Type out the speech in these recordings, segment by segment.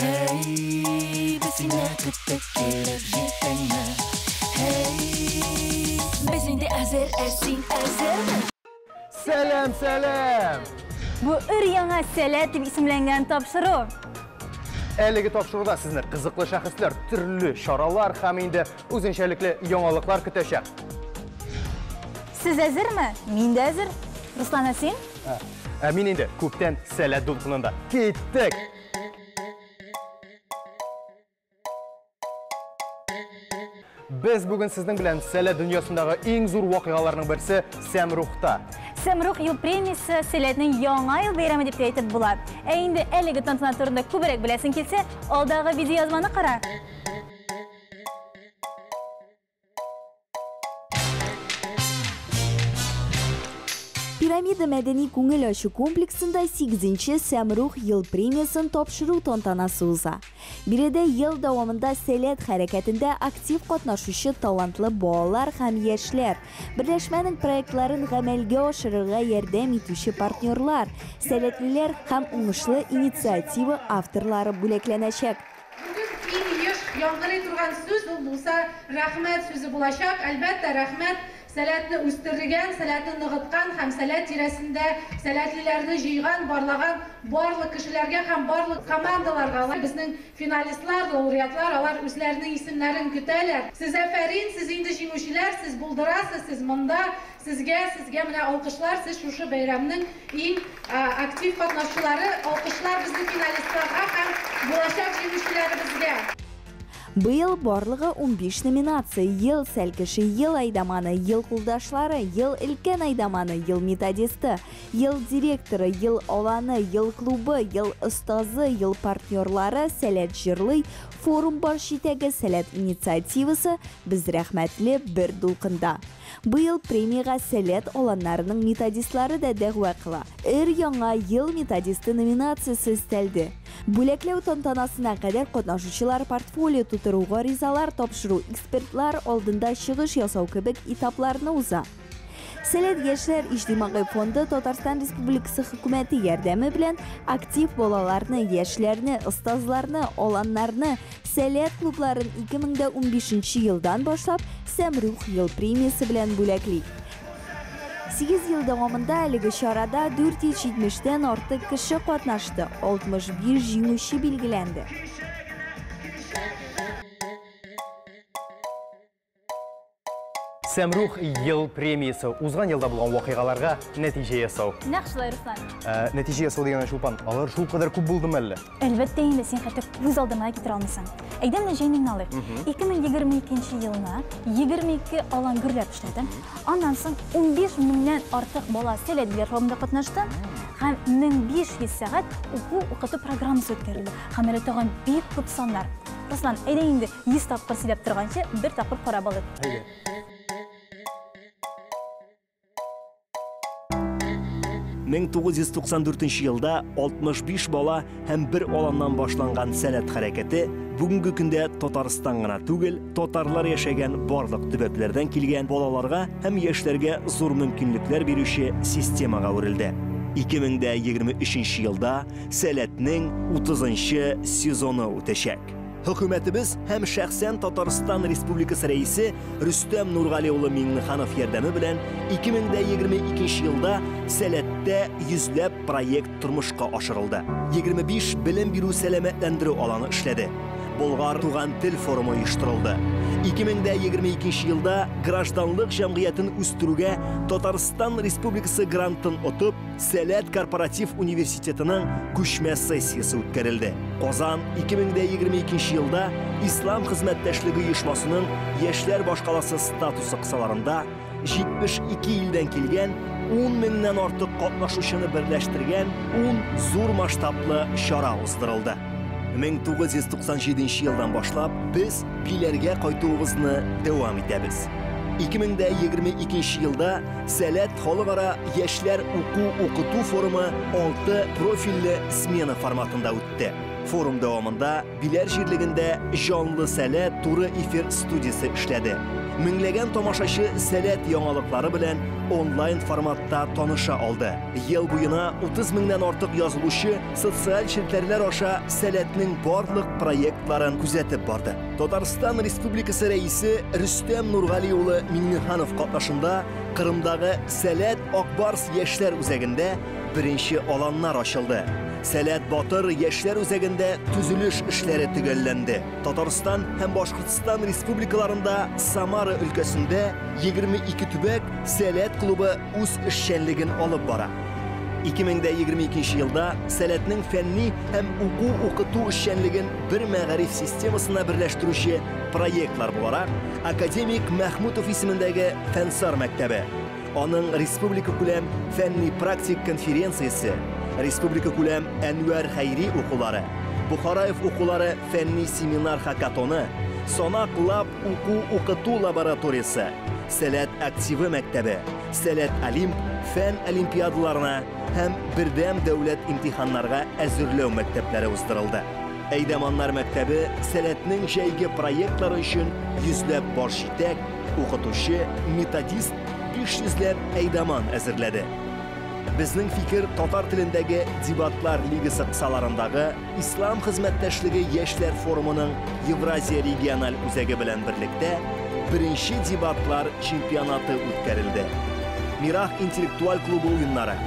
Hey, bizimle kıtlık gelir cidden. Hey, bizim de hazır esin hazır. Selam. Bu ır-яңа сәләт дип исемләнгән тапшыру. Әлеге тапшыруда сезне кызыклы шәхесләр, төрле чаралар һәм инде үзенчәлекле яңалыклар көтәчәк. Сез әзерме? Мин дә әзер. Руслан, син? Мин инде күптән сәләт дулкынында. Киттек! Без бүген сезнең белән сәләт дөньясындагы иң зур вакыйгаларның берсе Сәмрухта. Сәмрух ел премиясе сәләтнең яңа ел бәйрәме дип әйтеп була. Ә инде әлеге тантана турында күбрәк беләсең килсә, алдагы видеоязманы кара. Пирамида мәдәни күңел ачу комплексында 8-нче Сәмрух ел премиясын тапшыру тантанасы уза. Биредә ел дәвамында сәләт хәрәкәтендә актив катнашучы талантлы балалар һәм яшьләр, берләшмәнең проектларын гамәлгә ашырырга ярдәм итүче партнерлар, сәләтлеләр һәм уңышлы инициатива авторлары бүләкләнәчәк. Яңгырый торган сүз булса, рәхмәт сүзе булачак. Әлбәттә, рәхмәт сәләтне үстергән, сәләтне ныгыткан һәм сәләт тирәсендә сәләтлеләрне җыйган, барлыгын барлык кешеләргә һәм барлык командаларга, безнең финалистлар, лауреатлар, алар үзләренең исемнәрен көтәләр. Сез афәрин, сез инде җиңүчеләр, сез булдырасыз, сез монда, сезгә менә алкышлар, сез шушы бәйрәмнең иң актив катнашчылары, алкышлар безнең финалистларга һәм булачак җиңүчеләребезгә. Быел барлыгы 15 номинация: ел сәлкеше, ел айдаманы, ел кулдашлары, ел өлкән айдаманы, ел методисты, ел директоры, ел аланы, ел клубы, ел остазы, ел партнерлары, сәләт җырлый, форум баш итәге сәләт инициативасы без рәхмәтле бер дулкында. Быел премияга сәләт аланнарының методистлары да дәгъва кыла. Өр-яңа ел методисты номинациясы өстәлде. Бүләкләү тантанасына кадәр катнашучылар портфолио тутыруга ризалар тапшыру, экспертлар алдында чыгыш ясау кебек этапларны уза. Сәләт яшьләр иҗтимагый фонды Татарстан Республикасы хөкүмәте ярдәме белән актив балаларны, яшьләрне, остазларны, аланнарны, сәләт клубларын 2015 елдан башлап Сәмрух ел премиясе белән бүләкли. 8 ел дәвамында әлеге чарада 470-тән артык кеше катнашты, 65 җиңүче билгеләнде. Сәмрух ел премиясы узган елда булган вакыйгаларга нәтиҗә ясау. Нәкъ шулай, Руслан. Нәтиҗә ясау дигән шулпан, алар шул кадәр күп булдымы әллә? Әлбәттә инде син хәтта күз алдына китерә алмыйсың. Әйдәм дә җәйнеңне алыйк. 2022 елына 22 алан гүрләп эшләдем. Аннан соң 15 меңнән артык бала сәләт форумда катнашты һәм 1500 сәгать укыту программасы үткәрелде. Һәм әле тагын бик күп саннар. Руслан, әйдә инде 100 тапкыр сөйләп торганчы бер тапкыр карап алыйк. 1994 елда 65 бала һәм бер аланнан башланган сәләт хәрәкәте бүгенге көндә Татарстан гына түгел, татарлар яшәгән барлык төбәкләрдән килгән балаларга һәм яшьләргә зур мөмкинлекләр бирүче системага үрелде. 2023 елда сәләтнең 30-нчы сезоны үтәчәк. Хөкүмәтебез һәм шәхсән Татарстан Республикасы рәисе Рөстәм Нургали улы Миңнеханов ярдәме белән 2022 елда сәләттә йөзләп проект тормышка ашырылды. 25 белем бирү сәламәтләндерү аланы эшләде. Болгар туган тел форумы оештырылды. 2022 елда гражданлык җәмгыятен үстерүгә Татарстан Республикасы грантын отып, Сәләт корпоратив университетының күчмә сессиясе үткәрелде. Казан 2022 елда Ислам хезмәттәшлеге оешмасының яшьләр башкаласы статусы кысаларында 72 илдән килгән 10 меңнән артык катнашучыны берләштергән 10 зур масштаблы чара уздырылды. 1997 елдан башлап без биләргә кайтуыбызны дәвам итәбез. 2022 елда Сәләт халыкара яшьләр уку-укыту форумы 6 профильле смена форматында үтте. Форум дәвамында Биләр җирлегендә җанлы сәләт туры эфир студиясе эшләде. Меңләгән тамашачы сәләт яңалыклары белән онлайн форматта таныша алды. Ел буена 30 меңнән артык язылучы социаль челтәрләр аша сәләтнең барлык проектларын күзәтеп барды. Татарстан Республикасы рәисе Рөстәм Нургали улы Миңнеханов катнашында Кырымдагы Сәләт Акбарс яшьләр үзәгендә беренче аланнар ачылды. Сәләт Батыр яшьләр үзәгендә төзелеш эшләре төгәлләнде. Татарстан һәм Башкортстан республикаларында Самара өлкәсендә 22 төбәк Сәләт клубы үз эшчәнлеген алып бара. 2022 елда Сәләтнең фәнни һәм уку-укыту эшчәнлеген бер мәгариф системасына берләштерүче проектлар буларак Академик Мәхмүтов исемендәге Фәнсар мәктәбе, аның республика күләм фәнни практик конференциясе, республика күләм Әнвәр Хәйри укулары, Бухараев укулары фәнни семинар хакатоны, Сонак лаб уку-укыту лабораториясы, Сәләт активы мәктәбе, Сәләт Олимп фән олимпиадаларына һәм бердәм дәүләт имтиханнарга әзерләү мәктәпләре уздырылды. Әйдәманнар мәктәбе Сәләтнең җәйге проектлары өчен йөзләп баш җитәк, укытучы, методист 500ләп әйдәман әзерләде. Безнең фикер татар телендәге дебатлар лигасы кысаларындагы Ислам хезмәттәшлеге яшьләр форумының Евразия региональ үзәге белән берлектә беренче дебатлар чемпионаты үткәрелде. Мирах интеллектуаль клубы уеннары,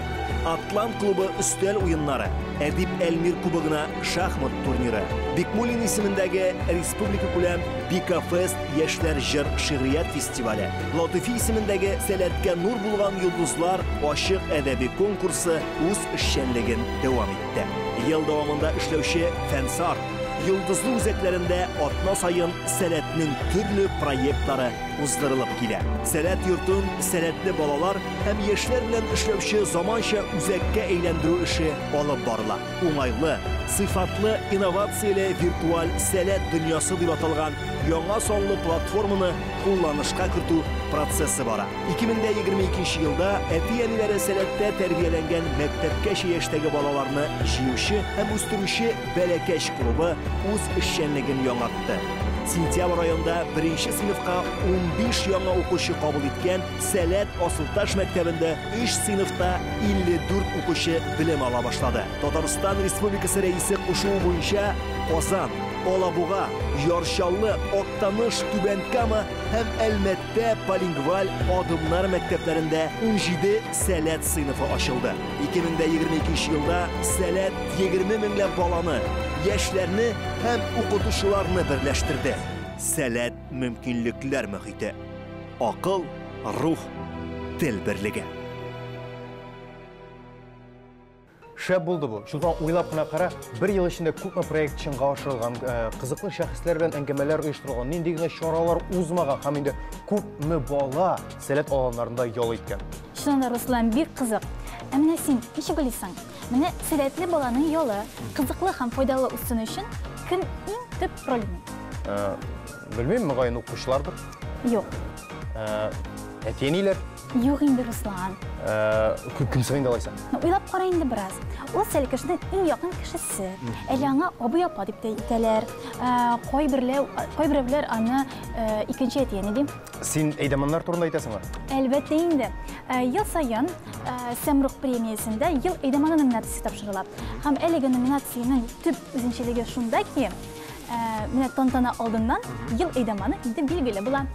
Атлант клубы өстәл уеннары, Әдип Әлмир кубогына шахмат турниры, Бикмулин исемендәге республика күләм Бикафест яшьләр җыр шигърият фестивале, Латыфи исемендәге Сәләткә нур булган йолдызлар ачык әдәби конкурсы үз эшчәнлеген дәвам итте. Ел дәвамында эшләүче Фәнсар йолдызлы үзәкләрендә атна сайын Сәләтнең төрле проектлары уздырылып килә. Сәләт йортын сәләтле балалар һәм яшьләр белән эшләүче заманча үзәккә әйләндерү эше алып барыла. Уңайлы, сыйфатлы, инновацияле виртуаль сәләт дөньясы дип аталган яңа санлы платформаны кулланышка кертү процессы бара. 2022 елда әти-әниләре Сәләттә тәрбияләнгән мәктәпкәчә яшьтәге балаларны җыючы һәм үстерүче Бәләкәч клубы үз эшчәнлеген яңартты. Сентябрь айында 1-нче сыйныфка 15 яңа укучы кабул иткән Сәләт Асылташ мәктәбендә 3 сыйныфта 54 укучы белем ала башлады. Татарстан Республикасы рәисе кушуы буенча Казан, Алабуга, Ярчаллы, Октаныш, Түбән Кама һәм Әлмәттә полингваль адымнар мәктәпләрендә 17 Сәләт сыйныфы ачылды. 2022 елда Сәләт 20 меңләп баланы, яшьләрне һәм укытучыларны берләштерде. Сәләт мөмкинлекләр мөхите. Акыл, рух, тел берлеге. Шәп булды бу. Шулдан уйлап кына кара, бер ел эчендә күпме проект чынга ашырылган, кызыклы шәхесләр белән әңгәмәләр оештырылган, нинди генә чаралар узмаган һәм инде күпме бала Сәләт аланнарында ял иткән. Чыннан да, Руслан, бик кызык. Ә менә син ничек уйлыйсың? Менә сәләтле баланың ялы кызыклы һәм файдалы үссен өчен кем иң төп роль уйный? Белмим, мөгаен укучылардыр. Юк. Әти-әниләр. Юк инде, Руслан. Кем сыйында алайса? Уйлап кара инде бераз. Ул Сәләкәшнең иң якын кешесе. Әле аңа абый апа дип тә итәләр. Кайберләр аны икенче әти-әни дип. Син әйдәманнар турында әйтәсеңме? Әлбәттә инде. Ел саен Сәмрух премиясендә ел әйдәманы номинациясе тапшырыла. Һәм әлеге номинациянең төп үзенчәлеге шунда ки, менә тантана алдыннан ел әйдәманы инде билгеле була.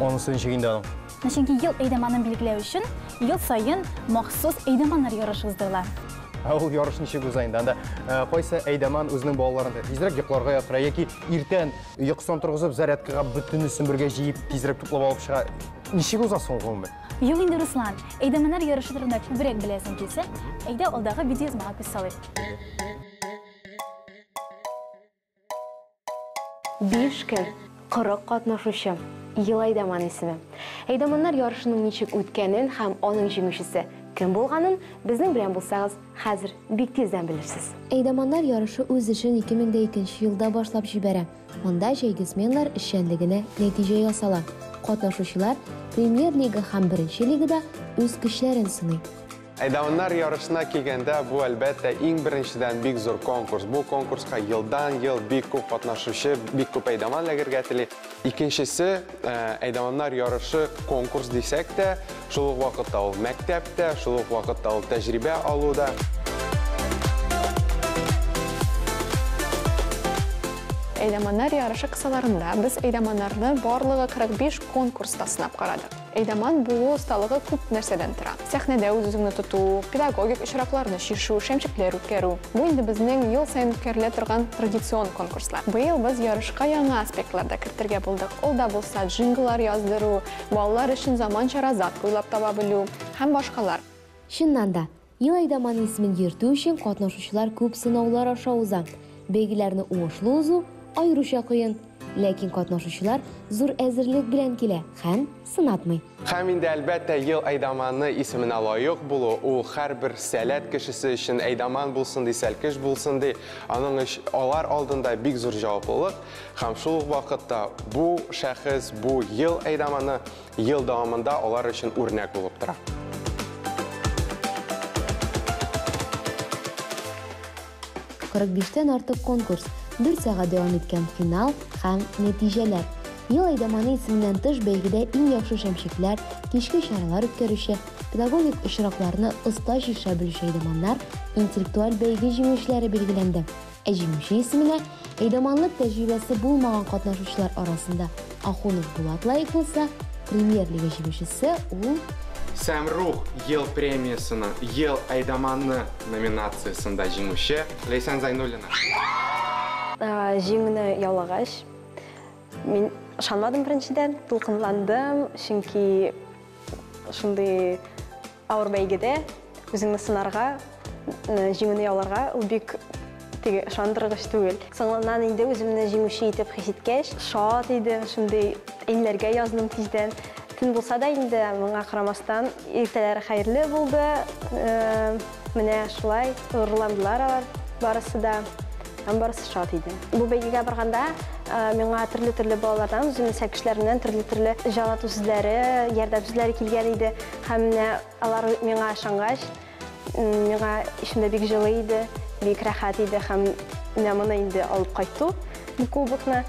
Анысы ничек инде аның? Чөнки ел әйдәманын билгеләү өчен ел саен махсус әйдәманнар ярышы уздырыла. Ул ярыш ничек уза инде? Анда кайсы әйдәман үзенең балаларын тизрәк йокларга ятыра яки иртән йокысын торгызып зарядкага бөтенесен бергә җыеп тизрәк туплап алып чыга. Ничек уза соң гомумән? Юк инде, Руслан, әйдәманнар ярышы турында күбрәк беләсең килсә, әйдә алдагы видеозмага күз салыйк. 5 көн 40 катнашучы. Ел әйдәман исеме. Әйдәманнар ярышының ничек үткәнен һәм аның җиңүчесе кем булганын безнең белән булсагыз, хәзер бик тиздән белерсез. Әйдәманнар ярышы үз эшен 2002 елда башлап җибәрә. Монда җәйге сменалар эшчәнлегенә нәтиҗә ясала. Катнашучылар Премьер-лига һәм Беренче лигада үз көчләрен сыный. Aydamanlar yarışına kelgende bu elbette en birinciden big zor konkurs. Bu konkurska yıldan yıl big köp katnaşışı, big köp aydamanla girgetili. İkincisi aydamanlar yarışı konkurs desek de, şuluk vakitte ol mektepte, şuluk vakitte ol tecrübe aluda. Eydamanlar yarışı kısalarında biz eydamanlarını barlığı 45 konkursta sınab qaradık. Eydaman bulu ustalığı көп нәрседен тора. Сәхнәдә үз-үзеңне тоту, pedagogik очракларны шишу, шәмчекләр үткәрү. Бу инде безнең ел сайын үткәрелә торган традицион конкурслар. Быел без ярышка яңа аспектларда кертергә булдык. Ул да булса джинглар яздыру, балалар өчен заманча разатка уйлап таба белү һәм башкалар. Чыннан да, ел айдаманы исемен йөртү өчен катнашучылар күп сынаулар аша уза. Бәйгеләрне уңышлы узу айрыша кыен. Ләкин катнашучылар зур әзерлек белән килә һәм сынатмый. Һәм инде әлбәттә ел айдаманы исеменә лаек булу, ул һәрбер сәләт кешесе өчен айдаман булсын ди, сәлкеш булсын ди, аның алар алдында бик зур җаваплылык. Һәм шул ук вакытта бу шәхес, бу ел айдаманы ел дәвамында алар өчен үрнәк булып тора. 45-тән артык конкурс, 4 сәгать дәвам иткән финал һәм нәтиҗәләр. Ел айдаманы исеменнән тыш бәйгедә иң яхшы шәмчекләр, кичке чаралар үткәрүче, педагогик очракларны оста шиша белүче айдаманнар, интеллектуаль бәйге җиңүчеләре билгеләнде. Ә җиңүче исеменә айдаманлык тәҗрибәсе булмаган катнашучылар арасында Ахунов Булат лаек булса, премьер-лига җиңүчесе ул Сәмрух ел премиясына, ел айдаманы номинациясында җиңүче Лейсан Зайнуллина. Җиңүне яулагач, мин ышанмадым беренчедән, дулкынландым, чөнки шундый авыр бәйгедә үзеңне сынарга, җиңүне яуларга ул бик ышандыргыч түгел. Соңыннан инде үземне җиңүче итеп хис иткәч, шат идем, шундый әйнләргә яздым тиздән. Төн булса да инде моңа карамастан иртәләре хәерле булды. Менә шулай урландылар барысы да. Һәм барысы шат иде. Бу бәйгегә барганда миңа төрле балалардан, үземнең сәкешләреннән төрле җавап сүзләре, ярдәм сүзләре килгән иде. Һәм алар миңа ышангач, миңа ишемдә бик җылы иде, бик рәхәт иде һәм моны инде алып кайтту. Бу кубокны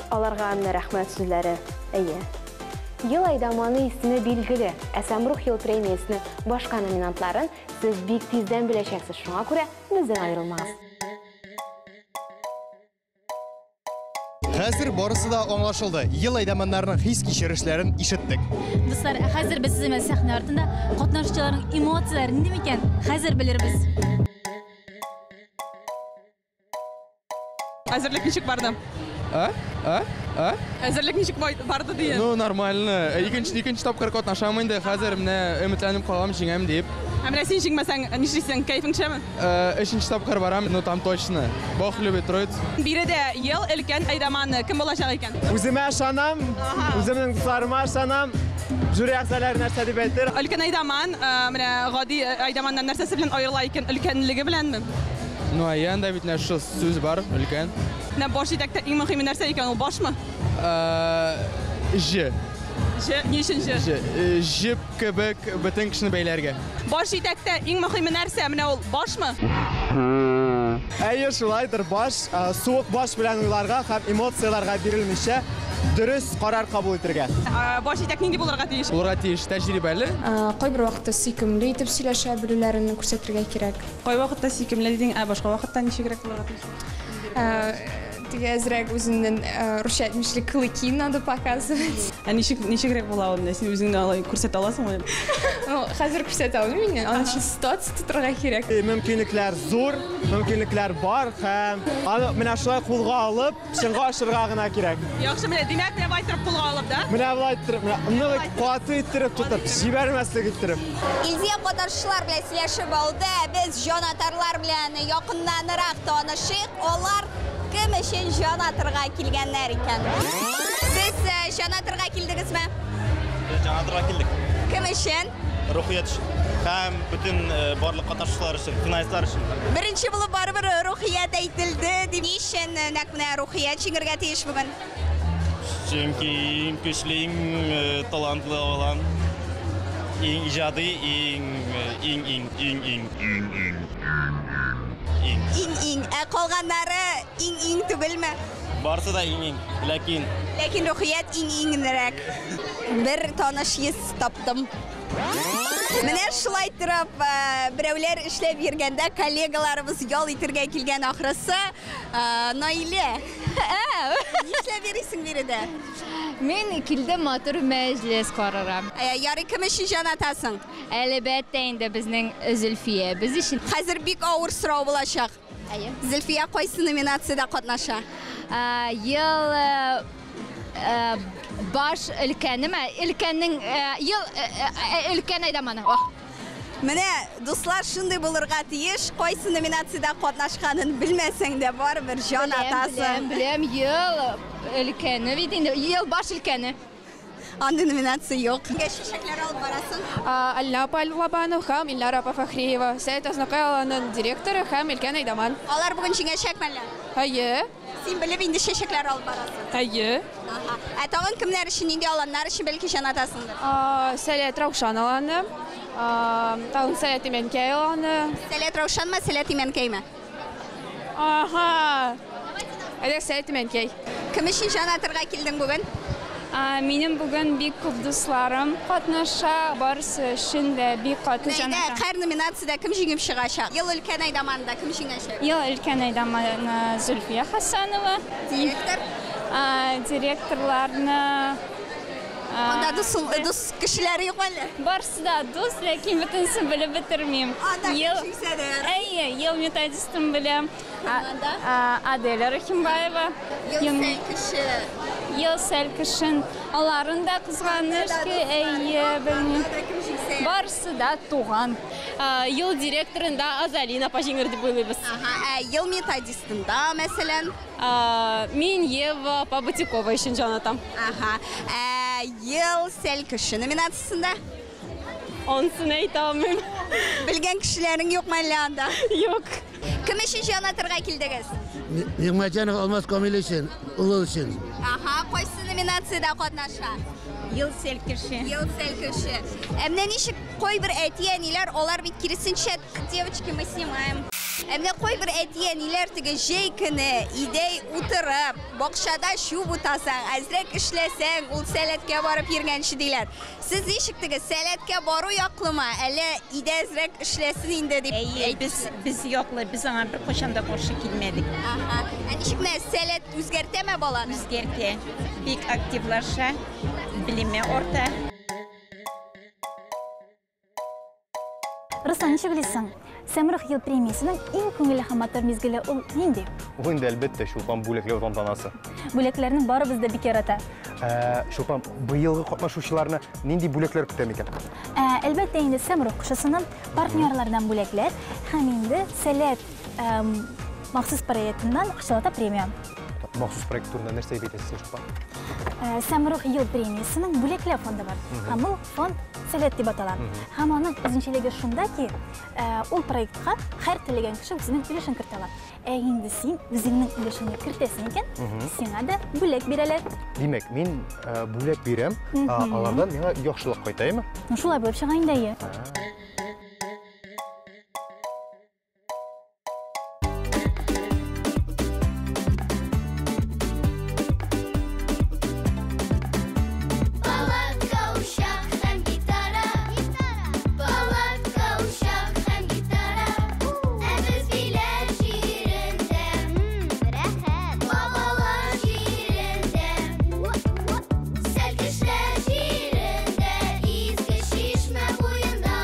аларга рәхмәт сүзләре. Әйе. Ел айдаманы исеме билгеле. Сәмрух ел премиясының башка номинантларын сез бик тиздән беләчәксез. Шуңа күрә бездән аерылмагыз. Хәзер барысы да аңлашылды. Ел айдаманнарының хис кичерешләрен ишеттек. Дуслар, хәзер без сез сәхнә артында катнашучыларның эмоциялары нинди микән? Хәзер белербез. Әзерлек ничек барды? Әзерлек ничек барды дигән? Ну, нормально. Икенче тапкыр катнашам инде. Хәзер менә өметләнеп калам җиңәм дип. Ә менә син җиңмәсәң, нишлисең? Кайфың төшәме? Өченче тапкыр барам, ну там точно. Бог любит троиц. Биредә ел өлкән айдаманы кем булачак икән? Үземә ышанам, үземнең дусларыма ышанам. Жюри әгъзалары нәрсә дип әйтер? Өлкән айдаман, менә гади айдаманнан нәрсәсе белән аерыла икән? Өлкәнлеге беләнме? Ну, анда бит нәрсә сүз бар, өлкән. Менә баш итәктә иң мөһим нәрсә икән, ул башмы? Ж. Ни өчен ж? Җеп кебек бөтен кешене бәйләргә. Баш итәктә иң мөһим нәрсә менә ул башмы? Әйе, шулайдыр. Баш, суык баш белән уйларга һәм эмоцияларга бирелмичә дөрес карар кабул итәргә. Баш итәк нинди булырга тиеш? Булырга тиеш, тәҗрибәле. Кайбер вакытта сөйкемле итеп сөйләшә белүләрен күрсәтергә кирәк. Кай вакытта сөйкемле дидең, башка вакытта ничегрәк булырга тиеш? Теге әзрәк үзеннән русча әйтмешле клыки надо показывать. Ничегрәк була ул? Син үзеңне алай күрсәтә аласыңмы? Хәзер күрсәтә алмыйм. Аның өчен ситуация тотрга кирәк. Мөмкинлекләр зур, мөмкинлекләр бар һәм аны менә шулай кулга алып, чынга ашырга гына кирәк. Яхшы, менә димәк, менә байтырып кулга алып да? Менә булай иттереп, аны каты иттереп тотып, җибәрмәслек иттереп. Илзия катнашучылар белән сөйләшеп алды. Без җанатарлар белән якыннанрак танышыйк. Алар кем өчен җан атырга килгәннәр икән? Сез җан атырга килдегезме? Җан атырга килдек. Кем өчен? Рухият һәм бөтен барлык катнашучылар өчен, финалистлар өчен. Беренче булып барыбер рухият әйтелде. Ни өчен нәкъ менә рухият җиңәргә тиеш бүген? Чөнки иң көчле, иң талантлы olan, иң иҗади, İң. Қалғандары иң түгілме? Барысы да иң. Ләкин рухият иңнірек. Бір таныш ес таптым. Менә шулай тұрып, біреулер ішлеп ергенде коллегаларымыз ял итергә келген ақырысы. Наиле, нишләп йөрисең биредә? Мен килде матур мәҗлес карарам. Ярый, кем өчен җан атасың? Әлбәттә инде безнең Зөлфия. Без өчен хәзер бик авыр сорау булачак. Зөлфия кайсы номинациядә катнаша? Ел баш өлкәнеме? Өлкәннең ел өлкән айдаманы. Менә дуслар шундый булырга тиеш, кайсы номинациядә катнашканын белмәсәң дә барыбер җан атасың. Беләм, ел өлкәне бит инде, ел баш өлкәне. Андый номинация юк. Кемгә чәчәкләр алып барасың? Аллапа Лабанов һәм Иллара Пафахриева, Сәйт Азнакаеваның директоры һәм Өлкән Айдаман. Алар бүген җиңәчәкмәләр? Һәйе. Син белеп инде чәчәкләр алып барасың? Һәйе. Тагын кемнәр өчен, нинди аланнар өчен бәлки җан атасыңдыр? Сәләт Раушан аланы. Тагын Сәләт Имәнкәй аланы. Сәләт Раушанмы, Сәләт Имәнкәйме? Әле Сәләт Имәнкәй. Кем өчен җан атырга килдең бүген? Минем бүген бик күп дусларым катнаша, барысы өчен дә бик каты җан атам. Һәр номинациядә кем җиңеп чыгачак? Ел өлкән айдаманда кем җиңәчәк? Ел өлкән айдаманы Зөлфия Хәсәнова. Директор? Директорларны Анда дус кешеләр юк әле? Барысы да дус, ләкин бөтенсен белеп бетермим. Ел методистын беләм. Аделя Рахимбаева. Ел сәлкешен. Аларын да кызганыш ки, белмим. Барысы да туган. Ел директорында Азалина Пажиңер дип уйлыйбыз. Ел методистында, мәсәлән? Мин Ева Пабутикова өчен җан атам. Ел сәлкеше номинациясында? Онсын әйтә алмыйм. Белгән кешеләрең юкмы әле анда? Юк. Кем өчен җан атырга килдегез? Нигъмәтҗанов Алмаз Камил өчен, улы өчен. Кайсы номинациядә катнаша? Ел сәлкеше. Ел сәлкеше. Менә ничек кайбер әти-әниләр, алар бит киресенчә, девочки, мы снимаем. Менә кайбер әти-әниләр теге җәй көне идәй утырып, бакчада чүп утасаң, әзрәк эшләсәң, ул сәләткә барып йөргәнче диләр. Сез ничек теге сәләткә бару яклымы, әле идә әзрәк эшләсен инде дип? Без яклы, без аңа бер качан да каршы килмәдек. Ничек менә сәләт үзгәртәме баланы? Үзгәртә. Бик активлаша, билеме орта. Руслан, ничек беләсең? Сәмрух ел премиясының иң күңелле һәм матур мизгеле ул нинди? Ул инде әлбәттә Шулпан бүләкләү тантанасы. Бүләкләрне барыбыз да бик ярата. Шулпан, быелгы катнашучыларны нинди бүләкләр көтә микән? Әлбәттә инде Сәмрух кушысының партнерлардан бүләкләр һәм инде Сәләт махсус проектыннан акчалата премия. Махсус проект турында нәрсә әйтәсез, Шулпан? Сәмрух ел премиясының бүләкләр фонды бар. Һәм ул фонд Сәләт дип атала. Һәм аның үзенчәлеге шунда ки, ул проектка һәр теләгән кеше үзенең өлешен кертә ала. Инде син үзеңнең өлешеңне кертәсең икән, сиңа да бүләк бирәләр. Димәк, мин бүләк бирәм, алардан миңа яхшылык кайтаймы? Шулай булып чыга инде. Сәлкешләр җирендә изге чишмә буенда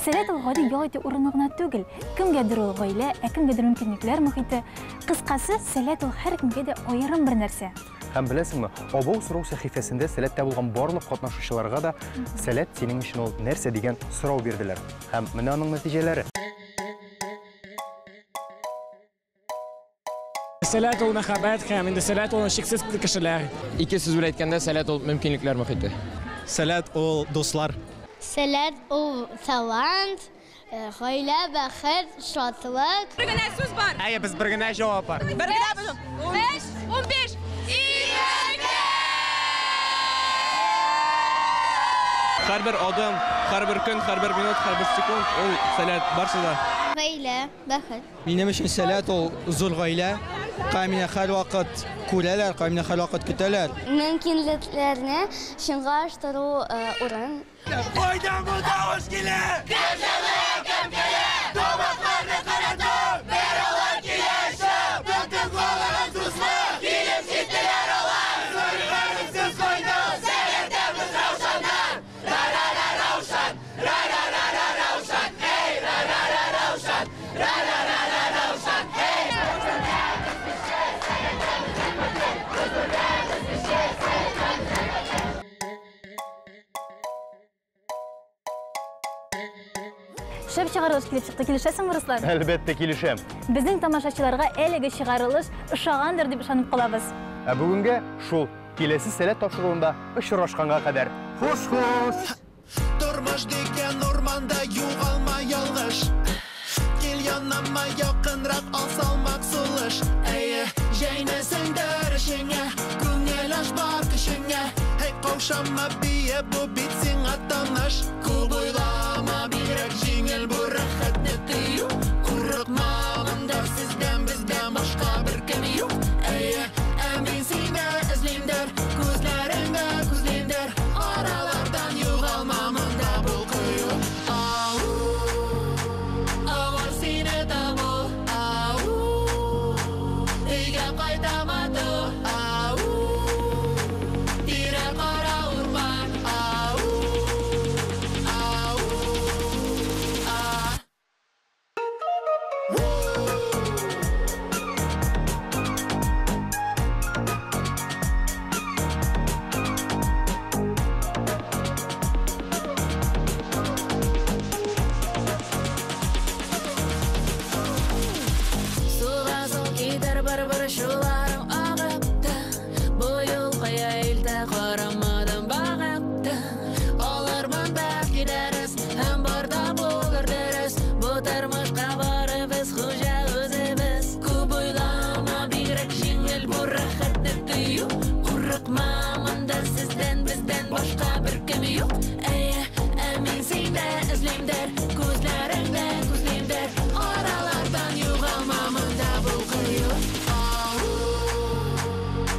Сәләт ул гади ял итү урыны гына түгел. Кемгәдер ул гаилә, кемгәдер мөмкинлекләр мөхите. Кыскасы, сәләт ул һәр кемгә дә аерым бер нәрсә. Һәм беләсеңме, Абау сорау сәхифәсендә сәләттә булган барлык катнашучыларга да сәләт синең өчен ул нәрсә дигән сорау бирделәр. Һәм менә аның нәтиҗәләре. Сәләт ул мәхәббәт һәм инде сәләт ул шиксез кешеләр. Ике сүз белән әйткәндә, сәләт ул мөмкинлекләр мөхите. Сәләт ул дуслар. Сәләт ул талант, гаилә, бәхет, шатлык. Бер генә сүз бар. Әйе, без бер генә җавап бар. Бер генә бүген. 15, 15. Һәрбер адым, һәрбер көн, һәрбер минут, һәрбер секунд ул сәләт баршыда. Гаилә, бәхет. Минем өчен сәләт ул зур гаилә. Камина һәр вакыт күрәләр, камина һәр вакыт көтәләр. Мөмкинлекләрне чынга аштыру урын. Кайдан бу тавыш килә? Кәҗәләр кем килә? Томакларны каратып, бер алар киләчәк. Бүтән калган дуслар, килеп җиттеләр алар. Зур койда, сәләтебез раушаннар. Ра-ра-ра раушан, ра-ра-ра раушан, эй, ра-ра-ра раушан, ра-ра-ра раушан, эй. Шәп чыгарылыш килеп чыкты. Килешәсеңме, Руслан? Әлбәттә килешәм. Безнең тамашачыларга әлеге чыгарылыш ошагандыр дип ышанып калабыз. Ә бүгенгә шул киләсе сәләт тапшыруында очрашканга кадәр. Хуш-хуш. Тормыш дигән урманда югалма ялгыш. Кил янама якынрак алсалмак сулыш. Әйе, җәйнәсеңдер эшеңә, күңел аш бар кешеңә. Hey каушама бие бу бит сиңа таныш. Күп уйлама бигрәк җиңел бу рәхәтне тыю. Курыкма анда сездән бездән башка бер кем юк. Әйе, мин сине эзлимдер, күзләреңдә күзлимдер. Аралардан югалма монда бу кыю. Авар сине табу. Өйгә кайтамады. Тирә кара урман. Суға сол китер бір-бір шуларың ағыпты. Бұл юлға елді қарамадым бағыпты. Оларман бәк кидеріз, һәм барда болыр дәріс. Бұл тормышқа барып біз хуҗа өзіміз. Күп ойлама бигрәк җиңел бу рәхәтне тыю. Курыкма монда сездән бездән башка бер кем юк. Әйе, мин сине эзлимдер, күзләреңдә күзлимдер. Аралардан югалма монда бу кыю.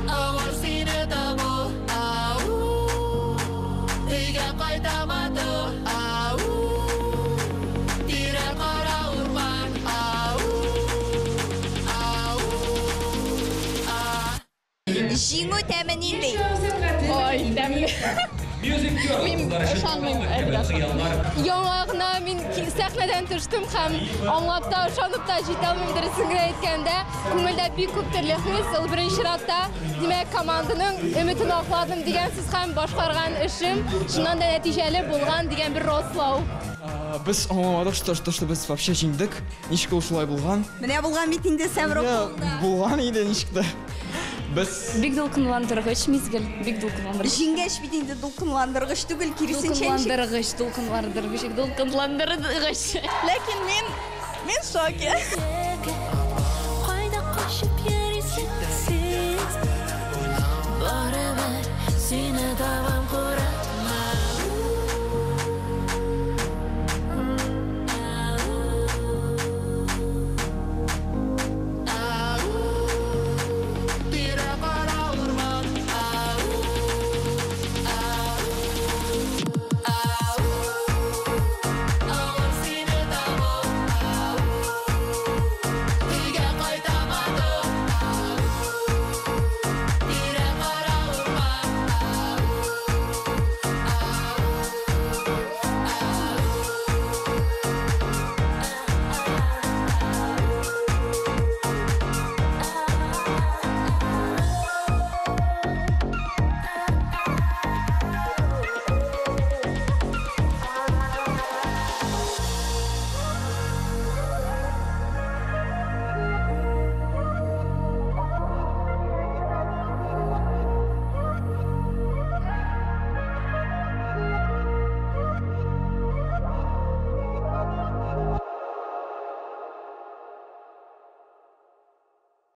Авар сине табу. Өйгә кайтамады. Тирә кара урман. Җиңү тәме нинди? Ой, тәмле. Мин ышанмыйм әлбәттә. Яңа гына мин сәхнәдән төштем һәм аңлап та, ышанып та җитә алмыйм дөресен генә әйткәндә. Күңелдә бик күп төрле хис, ул беренче чиратта, димәк, команданың өметен акладым дигән сүз һәм башкарган эшем шуннан да нәтиҗәле булган дигән бер рослау. Без аңламадык, что без вообще җиңдек. Ничек ул шулай булган? Менә булган бит инде Сәмрух. Булган иде ничек тә. Без Бик дулкынландыргыч мизгел, бик дулкынландыргыч. Җиңгәч бит инде дулкынландыргыч түгел, киресенчә. Дулкынландыргыч. Ләкин мин шоке.